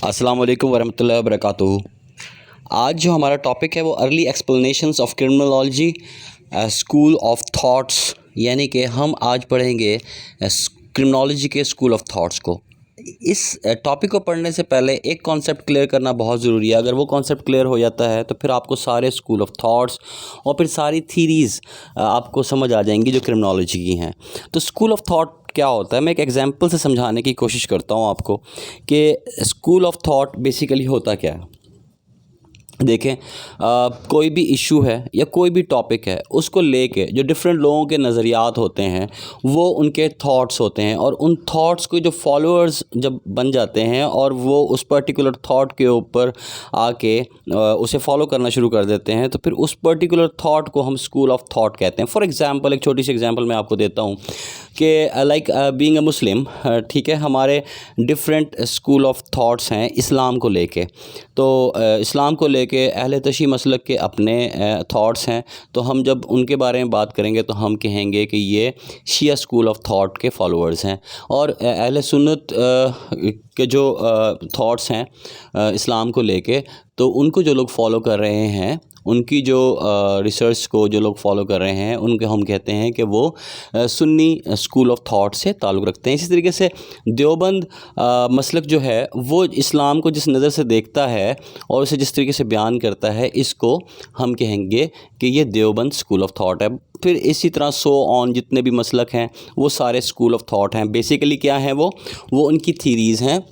अस्सलाम वालेकुम वरहमतुल्लाहि वबरकातुहू। आज जो हमारा टॉपिक है वो early explanations of criminology school of thoughts, यानी कि हम आज पढ़ेंगे क्रिमिनोलॉजी के स्कूल ऑफ थॉट्स को। इस टॉपिक को पढ़ने से पहले एक कॉन्सेप्ट क्लियर करना बहुत ज़रूरी है। अगर वो कॉन्सेप्ट क्लियर हो जाता है तो फिर आपको सारे स्कूल ऑफ थॉट्स और फिर सारी थीरीज़ आपको समझ आ जाएंगी जो क्रिमिनोलॉजी की हैं। तो स्कूल ऑफ थॉट क्या होता है, मैं एक एग्जांपल से समझाने की कोशिश करता हूँ आपको कि स्कूल ऑफ थॉट बेसिकली होता क्या है। देखें, कोई भी इशू है या कोई भी टॉपिक है, उसको लेके जो डिफरेंट लोगों के नज़रियात होते हैं वो उनके थॉट्स होते हैं, और उन थॉट्स को जो फॉलोअर्स जब बन जाते हैं और वो उस पर्टिकुलर थॉट के ऊपर आके उसे फॉलो करना शुरू कर देते हैं, तो फिर उस पर्टिकुलर थॉट को हम स्कूल ऑफ थॉट कहते हैं। फॉर एग्ज़ाम्पल, एक छोटी सी एग्जांपल मैं आपको देता हूँ कि लाइक बीइंग अ मुस्लिम, ठीक है, हमारे डिफरेंट स्कूल ऑफ थॉट्स हैं इस्लाम को लेके। तो इस्लाम को लेके अहले तशी मसलक के अपने थॉट्स हैं। तो हम जब उनके बारे में बात करेंगे तो हम कहेंगे कि ये शिया स्कूल ऑफ थॉट के फॉलोअर्स हैं। और अहले सुन्नत के जो थॉट्स हैं इस्लाम को लेके, तो उनको जो लोग फॉलो कर रहे हैं, उनकी जो रिसर्च को जो लोग फॉलो कर रहे हैं, उनको हम कहते हैं कि वो सुन्नी स्कूल ऑफ थॉट से ताल्लुक़ रखते हैं। इसी तरीके से देवबंद मसलक जो है वो इस्लाम को जिस नज़र से देखता है और उसे जिस तरीके से बयान करता है, इसको हम कहेंगे कि ये देवबंद स्कूल ऑफ थॉट है। फिर इसी तरह सो ऑन जितने भी मसलक हैं वो सारे स्कूल ऑफ थॉट हैं। बेसिकली क्या है, वो उनकी थीरीज़ हैं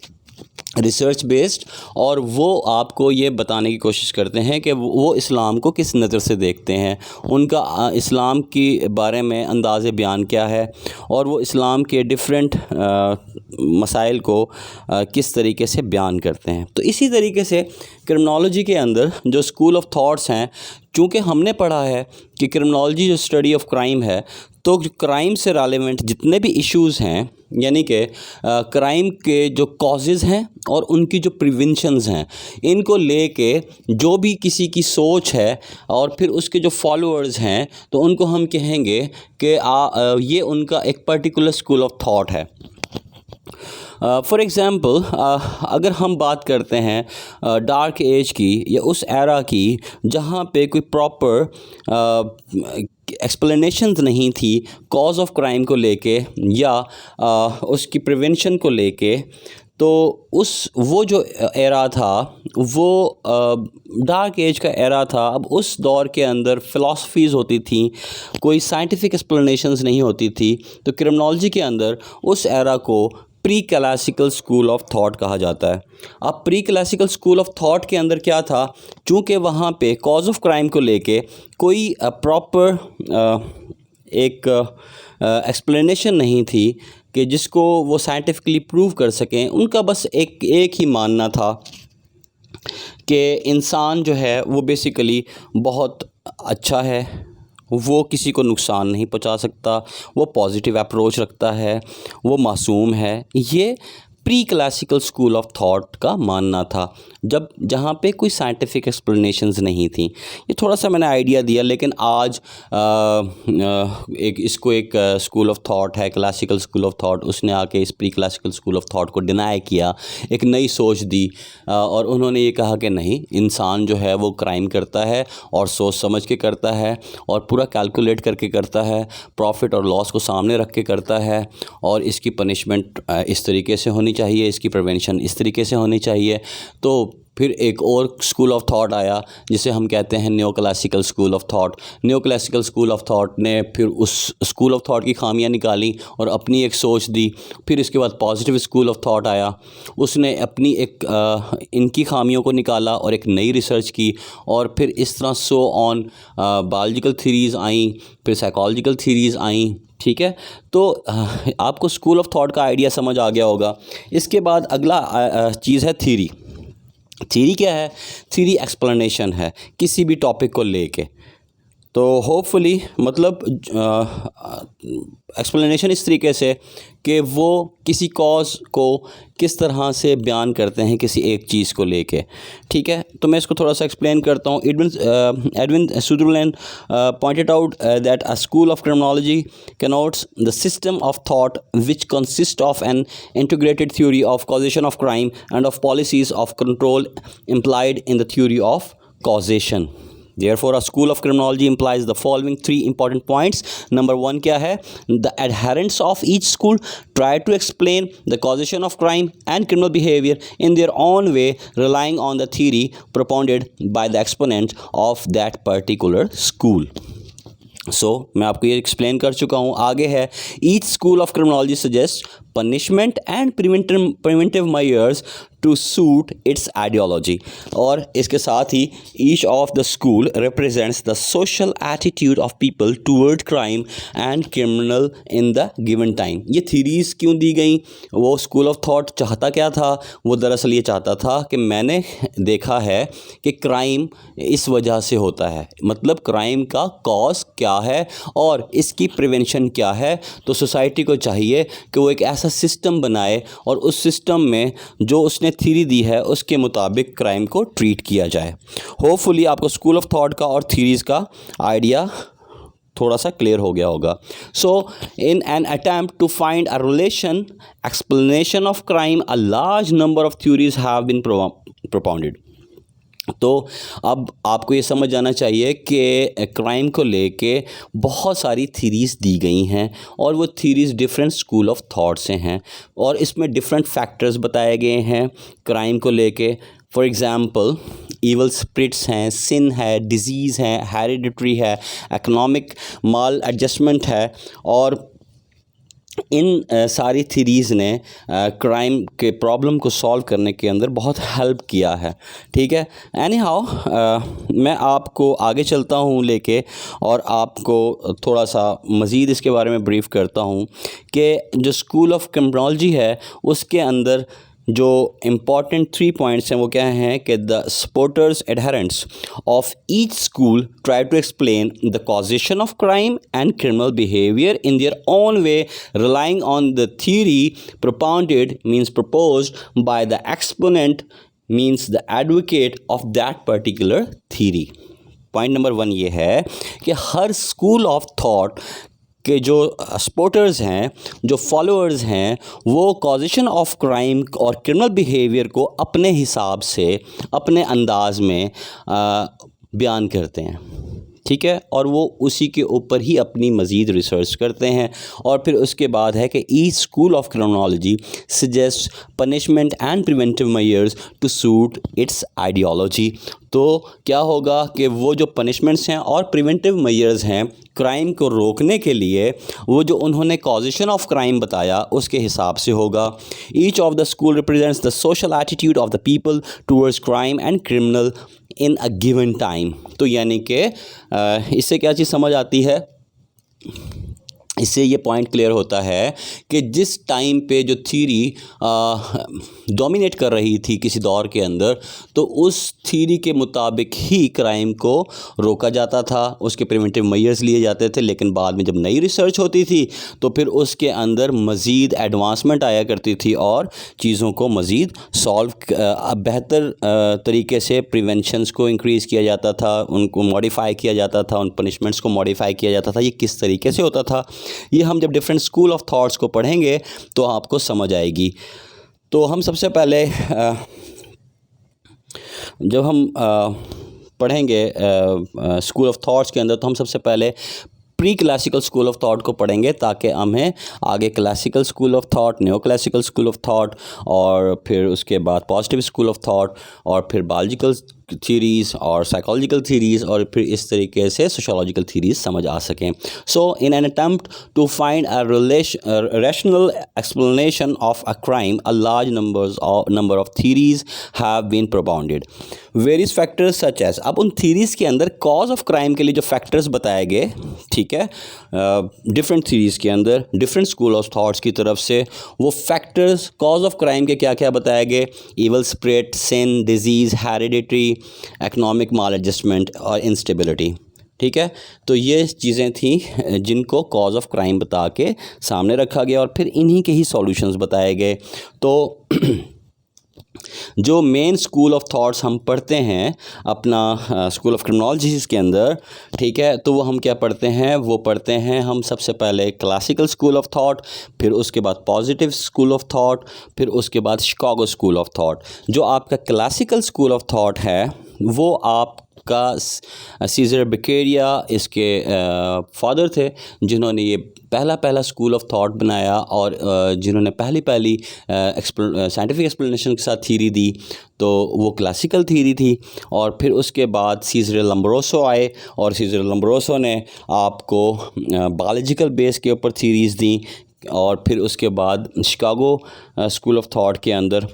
रिसर्च बेस्ड, और वो आपको ये बताने की कोशिश करते हैं कि वो इस्लाम को किस नज़र से देखते हैं, उनका इस्लाम के बारे में अंदाज़े बयान क्या है, और वो इस्लाम के डिफरेंट मसाइल को किस तरीके से बयान करते हैं। तो इसी तरीके से क्रिमिनोलॉजी के अंदर जो स्कूल ऑफ थॉट्स हैं, चूँकि हमने पढ़ा है कि क्रिमिनोलॉजी जो स्टडी ऑफ क्राइम है, तो क्राइम से रेलेवेंट जितने भी इश्यूज़ हैं, यानी कि क्राइम के जो कॉजेज़ हैं और उनकी जो प्रिवेंशंस हैं, इनको लेके जो भी किसी की सोच है और फिर उसके जो फॉलोअर्स हैं, तो उनको हम कहेंगे कि ये उनका एक पर्टिकुलर स्कूल ऑफ थॉट है। फॉर एग्ज़ाम्पल, अगर हम बात करते हैं डार्क एज की या उस एरा की जहाँ पे कोई प्रॉपर एक्सप्लेनेशंस नहीं थी कॉज ऑफ क्राइम को लेके या उसकी प्रिवेंशन को लेके, तो वो जो एरा था वो डार्क एज का एरा था। अब उस दौर के अंदर फ़िलासफ़ीज़ होती थी, कोई साइंटिफिक एक्सप्लेनेशंस नहीं होती थी। तो क्रिमिनोलॉजी के अंदर उस एरा को pre classical school of thought कहा जाता है। अब pre classical school of thought के अंदर क्या था, चूँकि वहाँ पे कॉज ऑफ क्राइम को लेके कोई प्रॉपर एक एक्सप्लेनेशन नहीं थी कि जिसको वो साइंटिफिकली प्रूव कर सकें। उनका बस एक ही मानना था कि इंसान जो है वो बेसिकली बहुत अच्छा है, वो किसी को नुकसान नहीं पहुंचा सकता, वो पॉजिटिव अप्रोच रखता है, वो मासूम है। ये pre classical school of thought का मानना था, जहाँ पे कोई साइंटिफिक एक्सप्लेनेशंस नहीं थी। ये थोड़ा सा मैंने आइडिया दिया, लेकिन आज एक स्कूल ऑफ थॉट है क्लासिकल स्कूल ऑफ थॉट, उसने आके इस pre classical school of thought को डिनाई किया, एक नई सोच दी, और उन्होंने ये कहा कि नहीं, इंसान जो है वो क्राइम करता है और सोच समझ के करता है और पूरा कैलकुलेट करके करता है, प्रॉफिट और लॉस को सामने रख के करता है, और इसकी पनिशमेंट इस तरीके से होनी चाहिए, इसकी प्रिवेंशन इस तरीके से होनी चाहिए। तो फिर एक और स्कूल ऑफ थॉट आया जिसे हम कहते हैं neo classical school of thought. Neo classical school of thought ने फिर उस स्कूल ऑफ थॉट की खामियां निकाली और अपनी एक सोच दी। फिर इसके बाद पॉजिटिव स्कूल ऑफ थॉट आया, उसने अपनी इनकी खामियों को निकाला और एक नई रिसर्च की, और फिर इस तरह सो ऑन बायोलॉजिकल थीरीज़ आई, फिर साइकोलॉजिकल थीरीज़ आई। ठीक है, तो आपको स्कूल ऑफ थॉट का आइडिया समझ आ गया होगा। इसके बाद अगला चीज़ है थीरी। थीरी क्या है? थीरी एक्सप्लेनेशन है किसी भी टॉपिक को लेके। तो होपफुली मतलब एक्सप्लेनेशन इस तरीके से कि वो किसी कॉज को किस तरह से बयान करते हैं किसी एक चीज़ को लेके, ठीक है। तो मैं इसको थोड़ा सा एक्सप्लेन करता हूँ। Edwin Sutherland pointed out that a school of criminology connotes the system of thought which consist of an integrated theory of causation of crime and of policies of control implied in the theory of causation. Therefore, a school of criminology implies the following three important points. Number one क्या है? The adherents of each school try to explain the causation of crime and criminal behavior in their own way, relying on the theory propounded by the exponent of that particular school. मैं आपको ये explain कर चुका हूँ। आगे है, each school of criminology suggest punishment and preventive measures to suit its ideology, और इसके साथ ही each of the school represents the social attitude of people toward crime and criminal in the given time. ये theories क्यों दी गई? वो school of thought चाहता क्या था? वो दरअसल ये चाहता था कि मैंने देखा है कि क्राइम इस वजह से होता है, मतलब क्राइम का कॉज क्या है और इसकी प्रिवेंशन क्या है। तो सोसाइटी को चाहिए कि वो एक ऐसा सिस्टम बनाए और उस सिस्टम में जो उसने थ्योरी दी है उसके मुताबिक क्राइम को ट्रीट किया जाए। होपफुली आपको स्कूल ऑफ थॉट का और थ्योरीज़ का आइडिया थोड़ा सा क्लियर हो गया होगा। So in an attempt to find a relation explanation of crime a large number of theories have been propounded. तो अब आपको ये समझ आना चाहिए कि क्राइम को लेके बहुत सारी थीरीज़ दी गई हैं और वो थीरीज़ डिफरेंट स्कूल ऑफ थॉट से हैं और इसमें डिफरेंट फैक्टर्स बताए गए हैं क्राइम को लेके। फॉर एग्ज़ाम्पल ईवल स्पिरिट्स हैं, सिन है, डिजीज़ है, हेरिडिटरी है, इकोनॉमिक माल एडजस्टमेंट है, और इन सारी थीरीज़ ने क्राइम के प्रॉब्लम को सॉल्व करने के अंदर बहुत हेल्प किया है, ठीक है। एनी हाउ मैं आपको आगे चलता हूँ लेके और आपको थोड़ा सा मज़ीद इसके बारे में ब्रीफ़ करता हूँ कि जो स्कूल ऑफ क्रिमिनोलॉजी है उसके अंदर जो इम्पॉर्टेंट 3 पॉइंट्स हैं वो क्या हैं कि the supporters adherents of each school try to explain the causation of crime and criminal behaviour in their own way, relying on the theory propounded means proposed by the exponent means the advocate of that particular theory. Point number 1 ये है कि हर school of thought के जो supporters हैं, जो followers हैं, वो causation of crime और क्रिमिनल बिहेवियर को अपने हिसाब से अपने अंदाज में बयान करते हैं, ठीक है, और वो उसी के ऊपर ही अपनी मज़ीद रिसर्च करते हैं। और फिर उसके बाद है कि each school of criminology suggest punishment and preventive measures to suit its ideology. तो क्या होगा कि वो जो पनिशमेंट्स हैं और प्रिवेंटिव मेजर्स हैं क्राइम को रोकने के लिए, वो जो उन्होंने कॉजेशन ऑफ क्राइम बताया उसके हिसाब से होगा। Each of the school represents the social attitude of the people towards crime and criminal in a given time. तो यानी कि इससे क्या चीज़ समझ आती है? इससे ये पॉइंट क्लियर होता है कि जिस टाइम पे जो थ्योरी डोमिनेट कर रही थी किसी दौर के अंदर, तो उस थ्योरी के मुताबिक ही क्राइम को रोका जाता था, उसके प्रिवेंटिव मेजर्स लिए जाते थे। लेकिन बाद में जब नई रिसर्च होती थी तो फिर उसके अंदर मज़ीद एडवांसमेंट आया करती थी और चीज़ों को मज़ीद सॉल्व बेहतर तरीके से प्रिवेंशंस को इंक्रीज़ किया जाता था, उनको मॉडिफाई किया जाता था, उन पनिशमेंट्स को मॉडिफाई किया जाता था। ये किस तरीके से होता था, ये हम जब डिफरेंट स्कूल ऑफ थॉट्स को पढ़ेंगे तो आपको समझ आएगी। तो हम सबसे पहले जब हम पढ़ेंगे स्कूल ऑफ थॉट्स के अंदर, तो हम सबसे पहले pre classical school of thought को पढ़ेंगे ताकि हमें आगे classical school of thought, neo classical school of thought और फिर उसके बाद पॉजिटिव स्कूल ऑफ थॉट और फिर बायोलॉजिकल थ्योरीज़ और साइकोलॉजिकल थ्योरीज़ और फिर इस तरीके से सोशोलॉजिकल थ्योरीज़ समझ आ सकें। So in an attempt to find a rational explanation of a crime a large number of theories have been propounded. Various factors such as, अब उन थ्योरीज़ के अंदर कॉज ऑफ क्राइम के लिए जो फैक्टर्स बताए गए, ठीक है, डिफरेंट थ्योरीज़ के अंदर डिफरेंट स्कूल ऑफ थॉट्स की तरफ से वो फैक्टर्स कॉज ऑफ क्राइम के क्या क्या बताए गए? इवल स्पिरिट, सिन, डिजीज़, हेरिडिटरी, इकोनॉमिक माल एडजस्टमेंट और इंस्टेबिलिटी। ठीक है, तो ये चीज़ें थी जिनको कॉज ऑफ क्राइम बता के सामने रखा गया और फिर इन्हीं के ही सॉल्यूशंस बताए गए। तो जो मेन स्कूल ऑफ थॉट्स हम पढ़ते हैं अपना स्कूल ऑफ क्रिमिनोलॉजी के अंदर, ठीक है, तो वो हम क्या पढ़ते हैं, वो पढ़ते हैं हम सबसे पहले क्लासिकल स्कूल ऑफ थॉट, फिर उसके बाद पॉजिटिव स्कूल ऑफ थॉट, फिर उसके बाद शिकागो स्कूल ऑफ थॉट। जो आपका क्लासिकल स्कूल ऑफ थॉट है वो आपका सीजर बेकेरिया इसके फादर थे, जिन्होंने ये पहला स्कूल ऑफ थॉट बनाया और जिन्होंने पहली साइंटिफिक एक्सप्लेनेशन के साथ थीरी दी, तो वो क्लासिकल थीरी थी। और फिर उसके बाद सीजर लम्ब्रोसो आए और सीजर लम्ब्रोसो ने आपको बायोलॉजिकल बेस के ऊपर थीरीज़ दी। और फिर उसके बाद शिकागो स्कूल ऑफ थॉट के अंदर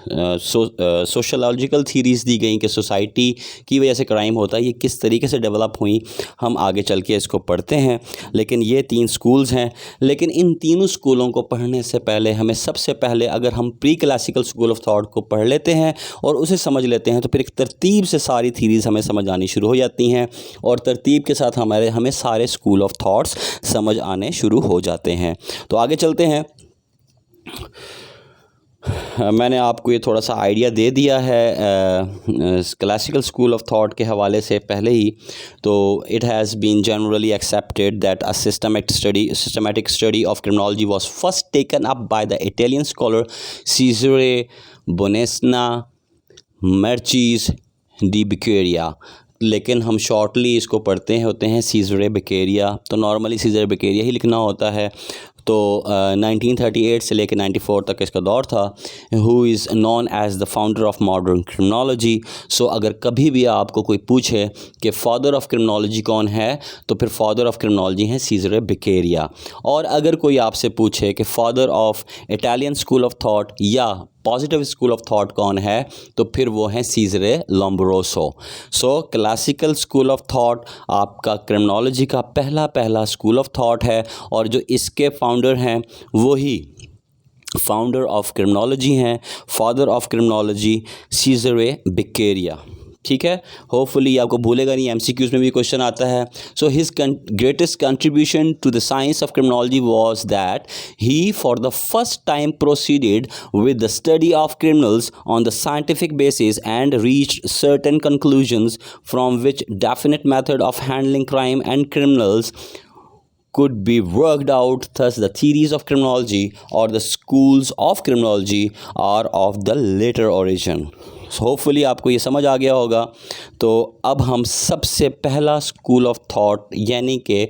सोशलॉजिकल थीरीज़ दी गई कि सोसाइटी की वजह से क्राइम होता है, ये किस तरीके से डेवलप हुई, हम आगे चल के इसको पढ़ते हैं। लेकिन ये 3 स्कूल्स हैं। लेकिन इन तीनों स्कूलों को पढ़ने से पहले हमें सबसे पहले अगर हम pre classical school of thought को पढ़ लेते हैं और उसे समझ लेते हैं तो फिर एक तरतीब से सारी थीरीज़ हमें समझ आनी शुरू हो जाती हैं और तरतीब के साथ हमें सारे स्कूल ऑफ थॉट्स समझ आने शुरू हो जाते हैं। तो आगे चलते हैं। मैंने आपको ये थोड़ा सा आइडिया दे दिया है क्लासिकल स्कूल ऑफ थॉट के हवाले से पहले ही। तो it has been generally accepted that a systematic study of criminology was first taken up by the Italian scholar Cesare Bonesana Marchese di Beccaria. लेकिन हम शॉर्टली इसको पढ़ते होते हैं सीजरे बेकेरिया, तो नॉर्मली सीजर बेकेरिया ही लिखना होता है। तो 1938 से लेकर 94 तक इसका दौर था। Who is known as the founder of modern criminology. So अगर कभी भी आपको कोई पूछे कि फादर ऑफ क्रिमिनोलॉजी कौन है, तो फिर फादर ऑफ क्रिमिनोलॉजी है सीजर बेकेरिया। और अगर कोई आपसे पूछे कि father of Italian school of thought या पॉजिटिव स्कूल ऑफ थॉट कौन है, तो फिर वो है Cesare Lombroso. So classical school of thought आपका क्रिमिनोलॉजी का पहला स्कूल ऑफ थॉट है और जो इसके फाउंडर हैं वो ही फाउंडर ऑफ क्रिमिनोलॉजी हैं, फादर ऑफ क्रिमिनोलॉजी सीजरे बेकेरिया। ठीक है, होपफुली आपको भूलेगा नहीं, MCQs में भी क्वेश्चन आता है। So his greatest contribution to the science of criminology was that he for the first time proceeded with the study of criminals on the scientific basis and reached certain conclusions from which definite method of handling crime and criminals could be worked out. Thus the theories of criminology or the schools of criminology are of the later origin. Hopefully आपको ये समझ आ गया होगा। तो अब हम सबसे पहला स्कूल ऑफ थॉट यानी कि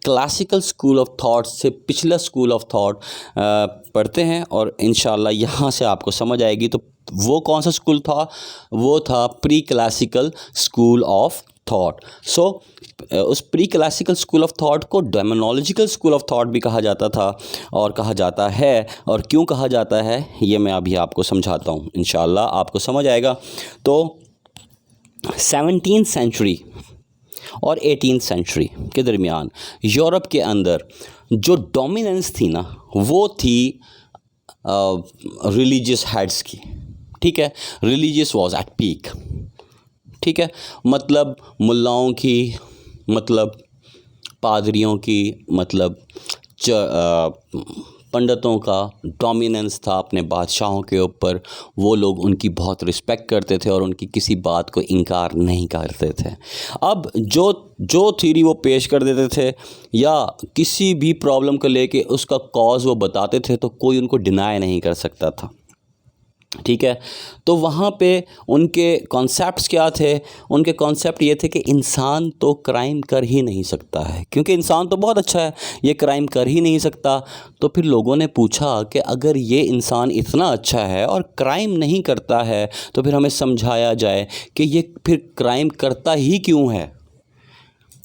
क्लासिकल स्कूल ऑफ थॉट से पिछला स्कूल ऑफ थॉट पढ़ते हैं और इंशाल्लाह यहाँ से आपको समझ आएगी। तो वो कौन सा स्कूल था? वो था pre classical school of thought. So उस pre classical school of thought को डेमोनोलॉजिकल स्कूल ऑफ थॉट भी कहा जाता था और कहा जाता है। और क्यों कहा जाता है ये मैं अभी आपको समझाता हूँ, इंशाल्लाह आपको समझ आएगा। तो 17th सेंचुरी और 18th सेंचुरी के दरमियान यूरोप के अंदर जो डोमिनेंस थी ना, वो थी रिलीजियस हेड्स की। ठीक है, रिलीजियस वाज एट पीक। ठीक है, मतलब मुल्लाओं की, मतलब पादरियों की, मतलब पंडितों का डोमिनेंस था अपने बादशाहों के ऊपर। वो लोग उनकी बहुत रिस्पेक्ट करते थे और उनकी किसी बात को इनकार नहीं करते थे। अब जो थ्योरी वो पेश कर देते थे या किसी भी प्रॉब्लम को लेके उसका कॉज वो बताते थे तो कोई उनको डिनाई नहीं कर सकता था। ठीक है, तो वहाँ पे उनके कॉन्सेप्ट्स क्या थे? उनके कॉन्सेप्ट ये थे कि इंसान तो क्राइम कर ही नहीं सकता है, क्योंकि इंसान तो बहुत अच्छा है, ये क्राइम कर ही नहीं सकता। तो फिर लोगों ने पूछा कि अगर ये इंसान इतना अच्छा है और क्राइम नहीं करता है तो फिर हमें समझाया जाए कि ये फिर क्राइम करता ही क्यों है।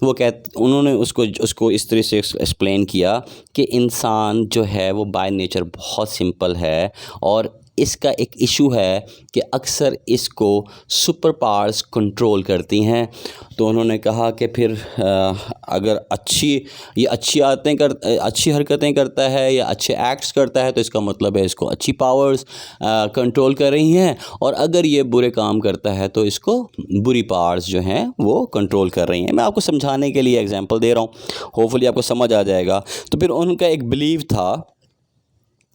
उन्होंने उसको इस तरह से एक्सप्लेन किया कि इंसान जो है वो बाय नेचर बहुत सिंपल है और इसका एक इशू है कि अक्सर इसको सुपर पावर्स कंट्रोल करती हैं। तो उन्होंने कहा कि फिर अगर अच्छी हरकतें करता है या अच्छे एक्ट्स करता है तो इसका मतलब है इसको अच्छी पावर्स कंट्रोल कर रही हैं, और अगर ये बुरे काम करता है तो इसको बुरी पावर्स जो हैं वो कंट्रोल कर रही हैं। मैं आपको समझाने के लिए एग्जांपल दे रहा हूँ, होपफुली आपको समझ आ जाएगा। तो फिर उनका एक बिलीव था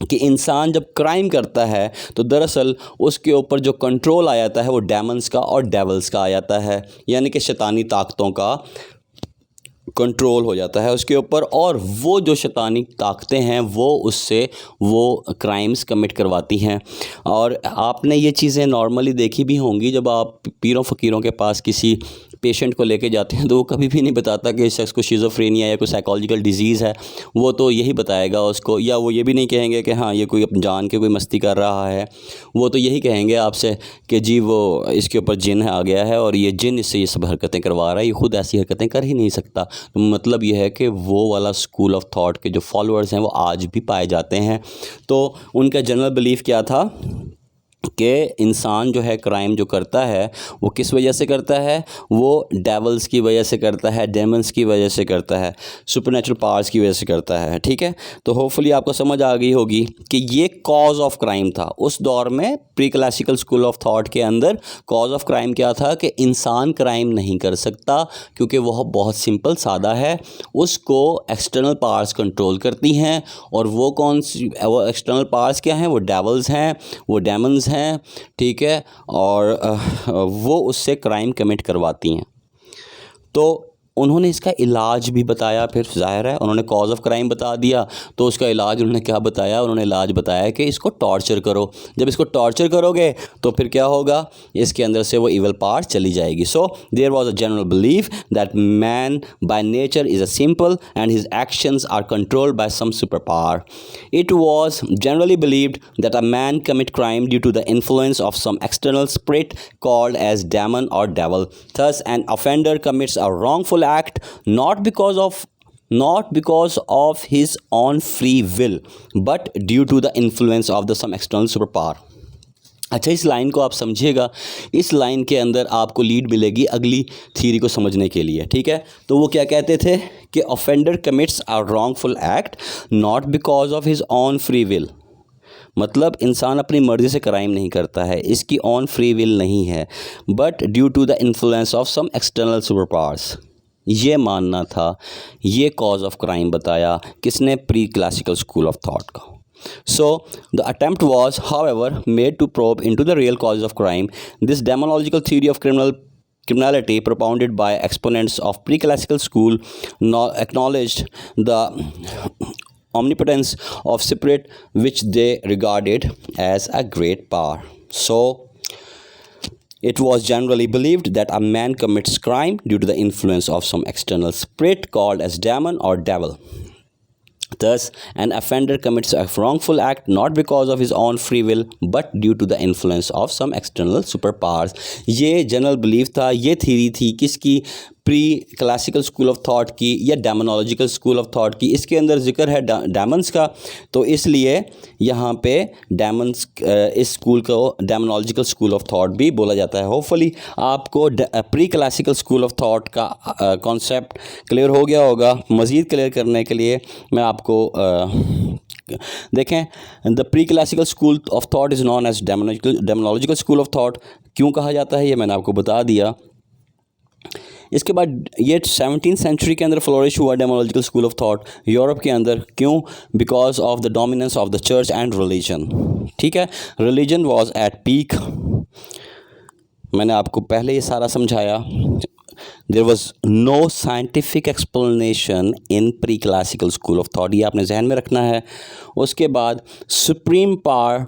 कि इंसान जब क्राइम करता है तो दरअसल उसके ऊपर जो कंट्रोल आ जाता है वो डेमन्स का और डेवल्स का आ जाता है, यानी कि शैतानी ताकतों का कंट्रोल हो जाता है उसके ऊपर, और वो जो शैतानी ताकतें हैं वो क्राइम्स कमिट करवाती हैं। और आपने ये चीज़ें नॉर्मली देखी भी होंगी, जब आप पीरों फ़कीरों के पास किसी पेशेंट को लेके जाते हैं तो वो कभी भी नहीं बताता कि इस शख्स को शिज़ोफ्रेनिया या कोई साइकोलॉजिकल डिजीज़ है। वो तो यही बताएगा उसको, या वो ये भी नहीं कहेंगे कि हाँ ये कोई अपनी जान के कोई मस्ती कर रहा है। वो तो यही कहेंगे आपसे कि जी वो इसके ऊपर जिन आ गया है और ये जिन इससे ये सब हरकतें करवा रहा है, ये खुद ऐसी हरकतें कर ही नहीं सकता। तो मतलब ये है कि वो वाला स्कूल ऑफ थॉट के जो फॉलोअर्स हैं वो आज भी पाए जाते हैं। तो उनका जनरल बिलीफ क्या था कि इंसान जो है क्राइम जो करता है वो किस वजह से करता है, वो डेवल्स की वजह से करता है, डेमन्स की वजह से करता है, सुपरनेचुरल पावर्स की वजह से करता है। ठीक है, तो होपफुली आपको समझ आ गई होगी कि ये कॉज ऑफ क्राइम था उस दौर में। Pre classical school of thought के अंदर कॉज ऑफ क्राइम क्या था कि इंसान क्राइम नहीं कर सकता क्योंकि वह बहुत सिंपल सादा है, उसको एक्सटर्नल पावर्स कंट्रोल करती हैं। और वो वो एक्सटर्नल पावर्स क्या हैं, वो डेवल्स हैं, वो डेमन्स हैं, ठीक है, और वो उससे क्राइम कमिट करवाती हैं। तो उन्होंने इसका इलाज भी बताया। फिर ज़ाहिर है उन्होंने कॉज ऑफ क्राइम बता दिया तो उसका इलाज उन्होंने क्या बताया, उन्होंने इलाज बताया कि इसको टॉर्चर करो। जब इसको टॉर्चर करोगे तो फिर क्या होगा, इसके अंदर से वो इवल पार्ट चली जाएगी। So there was a general belief that man by nature is a simple and his actions are controlled by some super power. It was generally believed that a man commit crime due to the influence of some external spirit called as demon और devil. Thus an offender commits a wrongful act not because of his own free will but due to the influence of some external superpower। अच्छा, इस line को आप समझिएगा, इस line के अंदर आपको लीड मिलेगी अगली थ्योरी को समझने के लिए। ठीक है, तो वो क्या कहते थे कि offender commits a wrongful act not because of his on free will, मतलब इंसान अपनी मर्ज़ी से क्राइम नहीं करता है, इसकी ऑन फ्री विल नहीं है, but due to the influence of some external super powers. ये मानना था, ये कॉज ऑफ क्राइम बताया किसने, pre classical school of thought का। So the attempt was, however, made to probe into the real causes of crime. This demonological theory of criminality propounded by exponents of pre-classical school acknowledged the omnipotence of spirit which they regarded as a great power. So it was generally believed that a man commits crime due to the influence of some external spirit called as demon or devil. Thus, an offender commits a wrongful act not because of his own free will but due to the influence of some external superpowers. ये general belief था, ये theory थी किसकी, pre classical school of thought की या डेमोनोलॉजिकल school of thought की। इसके अंदर जिक्र है डेमन्स का, तो इसलिए यहाँ पे डेमन्स इस स्कूल को डेमोनोलॉजिकल स्कूल ऑफ थॉट भी बोला जाता है। होपफुली आपको pre classical school of thought का कॉन्सेप्ट क्लियर हो गया होगा। मज़ीद क्लियर करने के लिए मैं आपको देखें, the pre classical school of thought is known as demonological school of thought. क्यों कहा जाता है ये मैंने आपको बता दिया। इसके बाद ये 17th सेंचुरी के अंदर फ्लोरिश हुआ डेमोनोलॉजिकल स्कूल ऑफ थॉट यूरोप के अंदर। क्यों? Because of the dominance of the church and religion. ठीक है, रिलीजन वाज एट पीक। मैंने आपको पहले ये सारा समझाया। There was no scientific explanation in pre classical school of thought, ये आपने जहन में रखना है। उसके बाद सुप्रीम पावर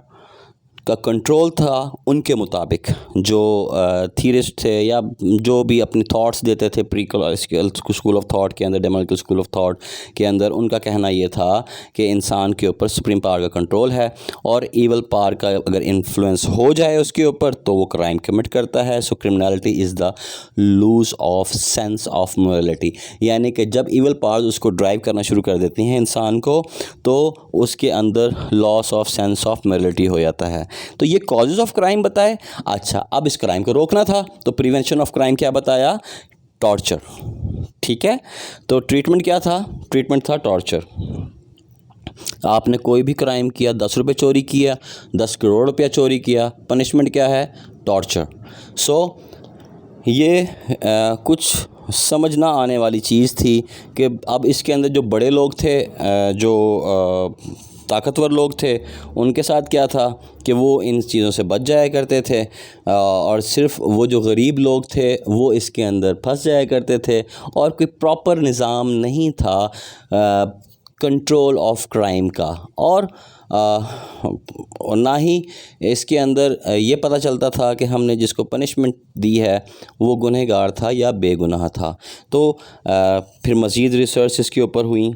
का कंट्रोल था उनके मुताबिक, जो थीरिस्ट थे या जो भी अपने थॉट्स देते थे pre classical school of thought के अंदर, डेमोनोलॉजिकल स्कूल ऑफ थॉट के अंदर, उनका कहना ये था कि इंसान के ऊपर सुप्रीम पावर का कंट्रोल है और ईवल पावर का अगर इन्फ्लुएंस हो जाए उसके ऊपर तो वो क्राइम कमिट करता है। So criminality is the loss of sense of morality, यानी कि जब ईवल पावर्स उसको ड्राइव करना शुरू कर देती हैं इंसान को तो उसके अंदर loss of sense of morality हो जाता है। तो ये कॉजेज़ ऑफ क्राइम बताए। अच्छा, अब इस क्राइम को रोकना था तो प्रिवेंशन ऑफ क्राइम क्या बताया? टॉर्चर। ठीक है, तो ट्रीटमेंट क्या था? ट्रीटमेंट था टॉर्चर। आपने कोई भी क्राइम किया, 10 रुपये चोरी किया, 10 करोड़ रुपया चोरी किया, पनिशमेंट क्या है? टॉर्चर। सो ये कुछ समझ ना आने वाली चीज़ थी कि अब इसके अंदर जो बड़े लोग थे, जो ताकतवर लोग थे, उनके साथ क्या था कि वो इन चीज़ों से बच जाया करते थे, और सिर्फ वो जो गरीब लोग थे वो इसके अंदर फंस जाया करते थे, और कोई प्रॉपर निज़ाम नहीं था कंट्रोल ऑफ क्राइम का, और ना ही इसके अंदर ये पता चलता था कि हमने जिसको पनिशमेंट दी है वो गुनहगार था या बेगुनाह था। तो फिर मज़ीद रिसर्च इसके ऊपर हुई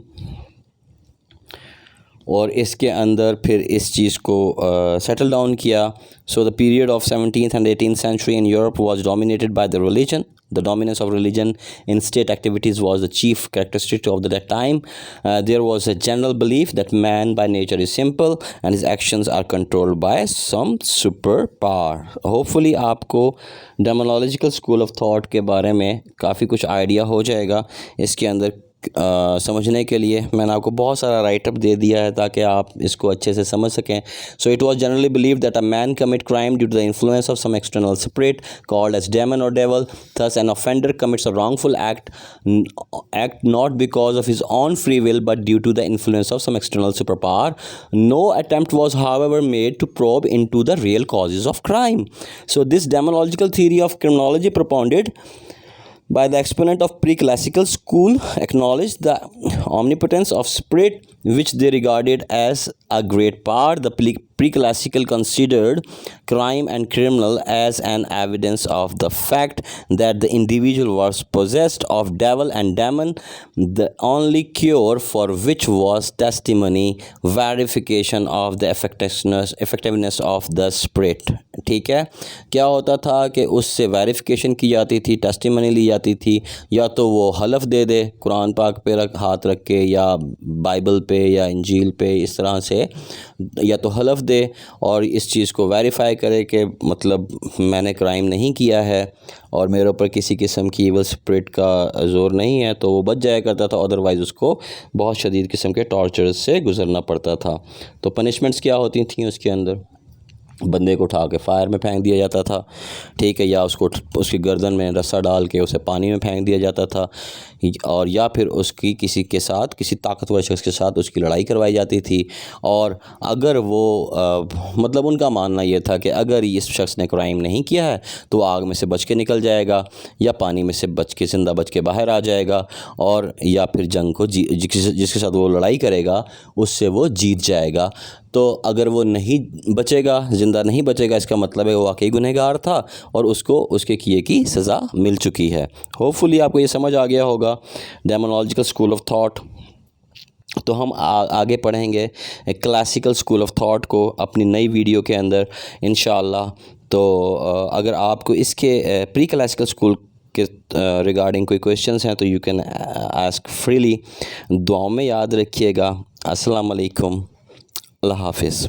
और इसके अंदर फिर इस चीज़ को सेटल डाउन किया। So the period of 17th and 18th century in Europe was dominated by the religion. The dominance of religion in state activities was the chief characteristic of that time. There was a general belief that man by nature is simple and his actions are controlled by some superpower. Hopefully आपको demonological school of thought के बारे में काफ़ी कुछ idea हो जाएगा। इसके अंदर समझने के लिए मैंने आपको बहुत सारा राइटअप दे दिया है ताकि आप इसको अच्छे से समझ सकें। So it was generally believe that a man commit crime due to the influence of some external spirit called as demon और devil. Thus an offender commits a wrongful act not because of his own free will but due to the influence of some external superpower. No attempt was however made to probe into the real causes of crime. So this demonological theory of criminology propounded by the exponent of pre-classical school acknowledged the omnipotence of spirit, which they regarded as a great power. The pre-classical considered crime and criminal as an evidence of the fact that the individual was possessed of devil and demon, the only cure for which was testimony, verification of the effectiveness of the spirit. ठीक है, क्या होता था कि उससे verification की जाती थी, टेस्टिमनी ली जाती थी, या तो वो हलफ दे दे कुरान पाक पे हाथ रख के या बाइबल पे या इंजील पे, इस तरह से, या तो हलफ दे और इस चीज़ को वेरीफाई करे कि मतलब मैंने क्राइम नहीं किया है और मेरे ऊपर किसी किस्म की इवल स्पिरिट का ज़ोर नहीं है, तो वो बच जाया करता था। अदरवाइज़ उसको बहुत शदीद किस्म के टॉर्चर से गुज़रना पड़ता था। तो पनिशमेंट्स क्या होती थी उसके अंदर? बंदे को उठा के फायर में फेंक दिया जाता था, ठीक है, या उसको उसकी गर्दन में रस्सा डाल के उसे पानी में फेंक दिया जाता था, और या फिर उसकी किसी के साथ, किसी ताकतवर शख्स के साथ उसकी लड़ाई करवाई जाती थी। और अगर वो मतलब उनका मानना ये था कि अगर इस शख्स ने क्राइम नहीं किया है तो आग में से बच के निकल जाएगा या पानी में से बच के ज़िंदा बच के बाहर आ जाएगा, और या फिर जंग को जिसके साथ वो लड़ाई करेगा उससे वो जीत जाएगा। तो अगर वो नहीं बचेगा, ज़िंदा नहीं बचेगा, इसका मतलब है वो वाकई गुनहगार था और उसको उसके किए की सज़ा मिल चुकी है। होपफुली आपको ये समझ आ गया होगा डेमोनोलॉजिकल स्कूल ऑफ थॉट। तो हम आगे पढ़ेंगे क्लासिकल स्कूल ऑफ थॉट को अपनी नई वीडियो के अंदर इंशाअल्लाह। तो अगर आपको इसके प्री क्लासिकल स्कूल के रिगार्डिंग कोई क्वेश्चंस हैं तो यू कैन आस्क फ्रीली। दुआओं में याद रखिएगा। अस्सलाम वालेकुम, अल्लाह हाफिज़।